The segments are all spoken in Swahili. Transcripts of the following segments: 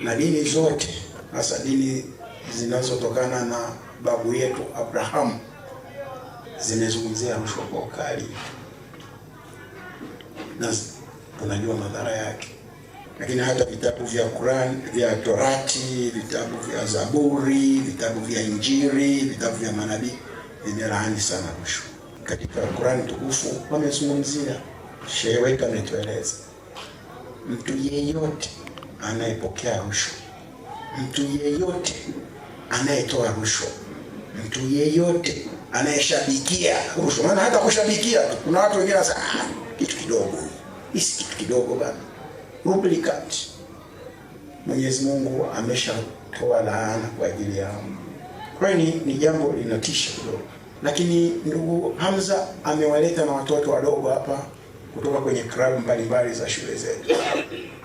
na dini zote, hasa dini zinazotokana na babu yetu Abrahamu, zimezungumzia rushwa kwa ukali, na tunajua madhara yake. Lakini hata vitabu vya Qur'an, vya Torati, vitabu vya Zaburi, vitabu vya Injili, vitabu vya manabii vimelaani sana rushwa. Katika Qur'an tukufu wamezungumzia, shehe wetu ametueleza, mtu yeyote anayepokea rushwa, mtu yeyote anayetoa rushwa, mtu yeyote anayeshabikia rushwa. Maana hata kushabikia, kuna watu wengine wanasema kitu kidogo, hisi kitu kidogo bana, duplicate. Mwenyezi Mungu ameshatoa laana kwa ajili yao. Kwa hiyo ni jambo linatisha kidogo. Lakini ndugu Hamza amewaleta na watoto wadogo hapa kutoka kwenye klabu mbalimbali za shule zetu.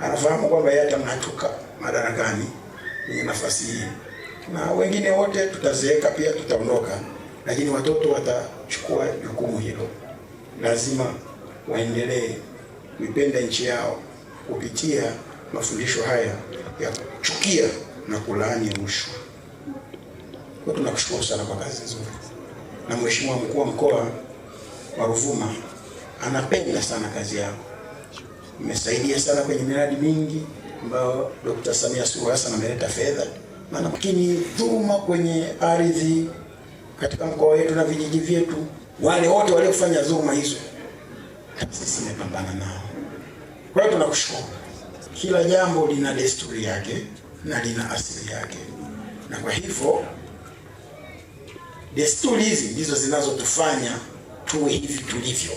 Anafahamu kwamba yeye atamhatuka madarakani kwenye nafasi hii, na wengine wote tutazeeka pia, tutaondoka, lakini watoto watachukua jukumu hilo. Lazima waendelee kuipenda nchi yao kupitia mafundisho haya ya kuchukia na kulaani rushwa. Kwa tunakushukuru sana kwa kazi nzuri, na Mheshimiwa Mkuu wa Mkoa wa Ruvuma anapenda sana kazi yako. Umesaidia sana kwenye miradi mingi ambayo Dr. Samia Suluhu Hassan ameleta fedha. Maana lakini dhuluma kwenye ardhi katika mkoa wetu na vijiji vyetu, wale wote waliofanya dhuluma hizo sisi tumepambana nao. Kwa hiyo tunakushukuru. Kila jambo lina desturi yake na lina asili yake, na kwa hivyo desturi hizi ndizo zinazotufanya tuwe hivi tulivyo,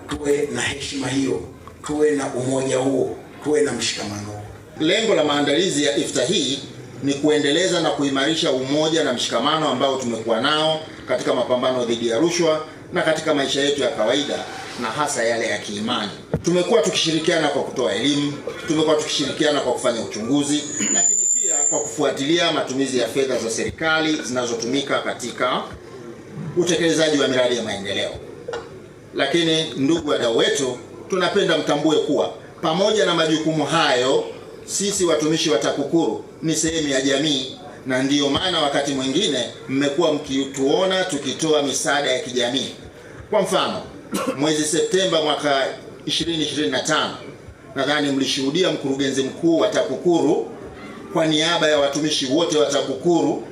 tuwe na heshima hiyo, tuwe na umoja huo, tuwe na mshikamano huo. Lengo la maandalizi ya iftar hii ni kuendeleza na kuimarisha umoja na mshikamano ambao tumekuwa nao katika mapambano dhidi ya rushwa na katika maisha yetu ya kawaida, na hasa yale ya kiimani. Tumekuwa tukishirikiana kwa kutoa elimu, tumekuwa tukishirikiana kwa kufanya uchunguzi, lakini pia kwa kufuatilia matumizi ya fedha za serikali zinazotumika katika utekelezaji wa miradi ya maendeleo. Lakini ndugu wadau wetu, tunapenda mtambue kuwa pamoja na majukumu hayo, sisi watumishi wa TAKUKURU ni sehemu ya jamii, na ndiyo maana wakati mwingine mmekuwa mkituona tukitoa misaada ya kijamii. Kwa mfano, mwezi Septemba mwaka 2025, nadhani mlishuhudia mkurugenzi mkuu wa TAKUKURU kwa niaba ya watumishi wote wa TAKUKURU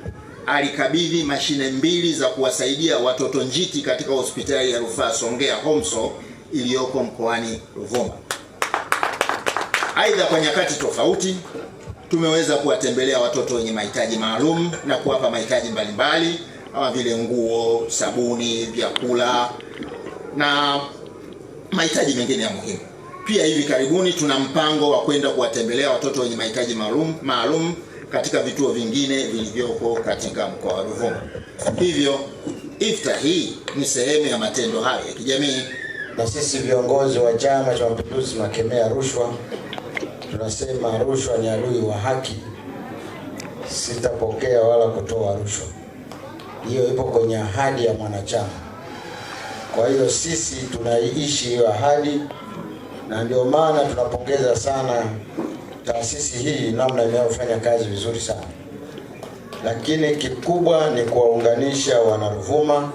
alikabidhi mashine 2 za kuwasaidia watoto njiti katika hospitali ya rufaa Songea Homso iliyoko mkoani Ruvuma. Aidha, kwa nyakati tofauti tumeweza kuwatembelea watoto wenye mahitaji maalum na kuwapa mahitaji mbalimbali kama vile nguo, sabuni, vyakula na mahitaji mengine ya muhimu. Pia hivi karibuni tuna mpango wa kwenda kuwatembelea watoto wenye mahitaji maalum katika vituo vingine vilivyoko katika mkoa wa Ruvuma. Hivyo iftar hii ni sehemu ya matendo hayo ya kijamii. Na sisi viongozi wa Chama cha Mapinduzi tunakemea rushwa. Tunasema rushwa ni adui wa haki. Sitapokea wala kutoa rushwa. Hiyo ipo kwenye ahadi ya mwanachama. Kwa hiyo sisi tunaiishi hiyo ahadi, na ndio maana tunapongeza sana taasisi hii namna inayofanya kazi vizuri sana. Lakini kikubwa ni kuwaunganisha wanaruvuma,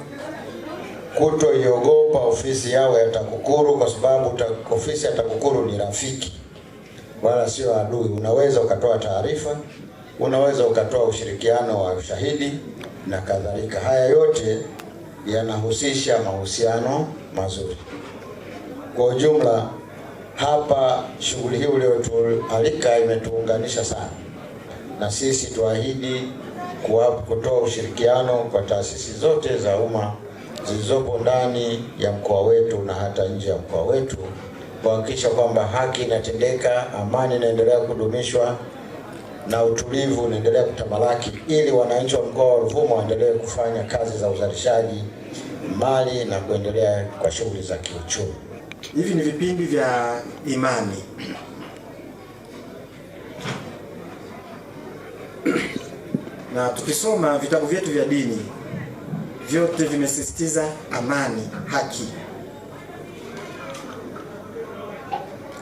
kutoiogopa ofisi yao ya TAKUKURU, kwa sababu ofisi ya TAKUKURU ni rafiki wala sio adui. Unaweza ukatoa taarifa, unaweza ukatoa ushirikiano wa ushahidi na kadhalika. Haya yote yanahusisha mahusiano mazuri. Kwa ujumla, hapa shughuli hii uliotualika imetuunganisha sana, na sisi tuahidi kutoa ushirikiano kwa taasisi zote za umma zilizopo ndani ya mkoa wetu na hata nje ya mkoa wetu, kuhakikisha kwamba haki inatendeka, amani inaendelea kudumishwa na utulivu unaendelea kutamalaki, ili wananchi wa mkoa wa Ruvuma waendelee kufanya kazi za uzalishaji mali na kuendelea kwa shughuli za kiuchumi. Hivi ni vipindi vya imani. Na tukisoma vitabu vyetu vya dini, vyote vimesisitiza amani, haki.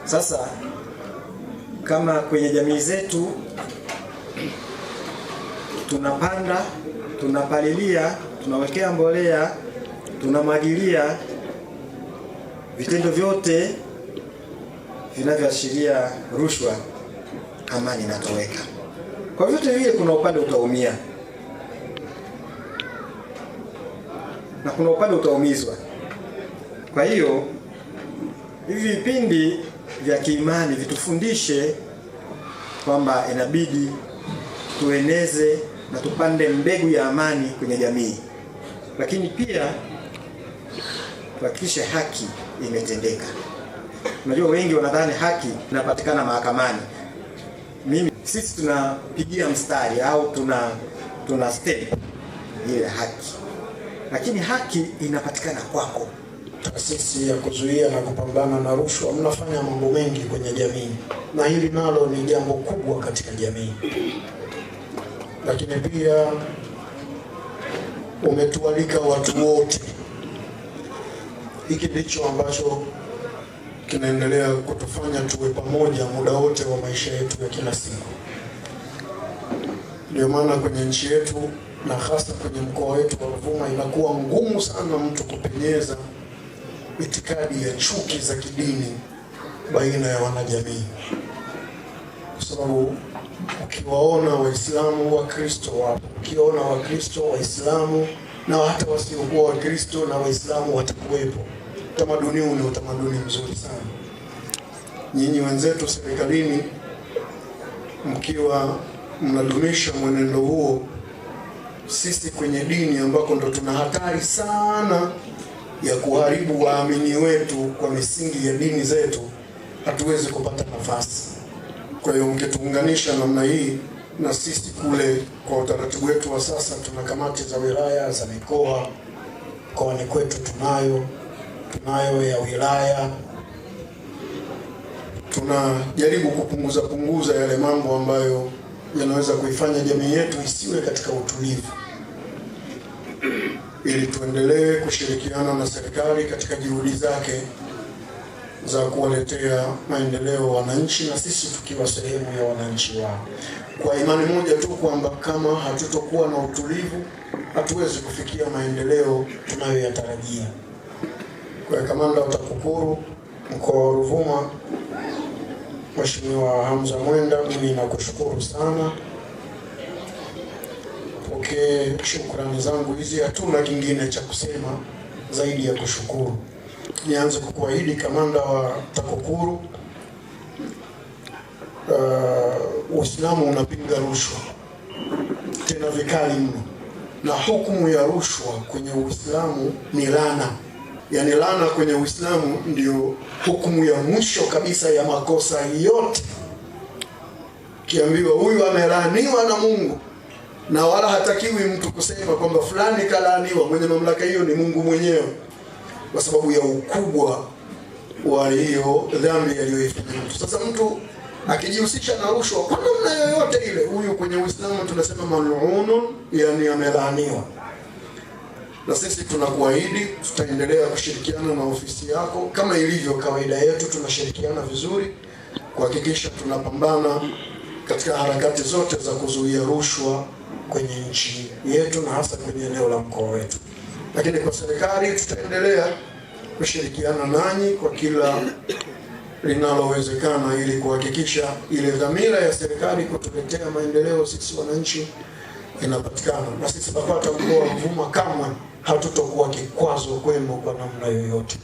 Sasa kama kwenye jamii zetu tunapanda, tunapalilia, tunawekea mbolea, tunamwagilia, vitendo vyote vinavyoashiria rushwa, amani inatoweka. Kwa vyote vile kuna upande utaumia na kuna upande utaumizwa. Kwa hiyo hivi vipindi vya kiimani vitufundishe kwamba inabidi tueneze na tupande mbegu ya amani kwenye jamii, lakini pia tuhakikishe haki imetendeka. Unajua wengi wanadhani haki inapatikana mahakamani. Sisi tunapigia mstari au tuna step ile haki, lakini haki inapatikana kwako. Taasisi ya kuzuia na kupambana na rushwa mnafanya mambo mengi kwenye jamii, na hili nalo ni jambo kubwa katika jamii, lakini pia umetualika watu wote. Hiki ndicho ambacho kinaendelea kutufanya tuwe pamoja muda wote wa maisha yetu ya kila siku. Ndio maana kwenye nchi yetu na hasa kwenye mkoa wetu wa Ruvuma inakuwa ngumu sana mtu kupenyeza itikadi ya chuki za kidini baina ya wanajamii, kwa sababu ukiwaona Waislamu Wakristo wapo, ukiona Wakristo Waislamu na hata wasiokuwa Wakristo na Waislamu watakuwepo. Utamaduni huu ni utamaduni mzuri sana. Nyinyi wenzetu serikalini, mkiwa mnadumisha mwenendo huo, sisi kwenye dini ambako ndo tuna hatari sana ya kuharibu waamini wetu kwa misingi ya dini zetu, hatuwezi kupata nafasi. Kwa hiyo mkituunganisha namna hii, na sisi kule kwa utaratibu wetu wa sasa tuna kamati za wilaya, za mikoa, mkoani kwetu tunayo ya wilaya. Tunajaribu kupunguza yale mambo ambayo yanaweza kuifanya jamii yetu isiwe katika utulivu, ili tuendelee kushirikiana na serikali katika juhudi zake za kuwaletea maendeleo wananchi, na sisi tukiwa sehemu ya wananchi wao, kwa imani moja tu kwamba kama hatutokuwa na utulivu hatuwezi kufikia maendeleo tunayoyatarajia. Kwa kamanda wa TAKUKURU mkoa wa Ruvuma, Mheshimiwa Hamza Mwenda, mimi nakushukuru sana. Pokee shukrani zangu hizi, hatuna kingine cha kusema zaidi ya kushukuru. Nianze kukuahidi kamanda wa TAKUKURU, Uislamu unapinga rushwa tena vikali mno, na hukumu ya rushwa kwenye Uislamu ni laana. Yaani laana kwenye Uislamu ndio hukumu ya mwisho kabisa ya makosa yote. Kiambiwa huyu amelaaniwa na Mungu, na wala hatakiwi mtu kusema kwamba fulani kalaaniwa, mwenye mamlaka hiyo ni Mungu mwenyewe, kwa sababu ya ukubwa wa hiyo dhambi aliyoifanya mtu. Sasa mtu akijihusisha na rushwa kwa namna yoyote ile, huyu kwenye Uislamu tunasema mal'unun, yani amelaaniwa. Na sisi tunakuahidi tutaendelea kushirikiana na ofisi yako kama ilivyo kawaida yetu, tunashirikiana vizuri kuhakikisha tunapambana katika harakati zote za kuzuia rushwa kwenye nchi yetu na hasa kwenye eneo la mkoa wetu. Lakini kwa serikali tutaendelea kushirikiana nanyi kwa kila linalowezekana ili kuhakikisha ile dhamira ya serikali kutuletea maendeleo sisi wananchi inapatikana. Na sisi BAKWATA mkoa wa Ruvuma kamwe hatutokuwa kikwazo kwenu kwa namna yoyote.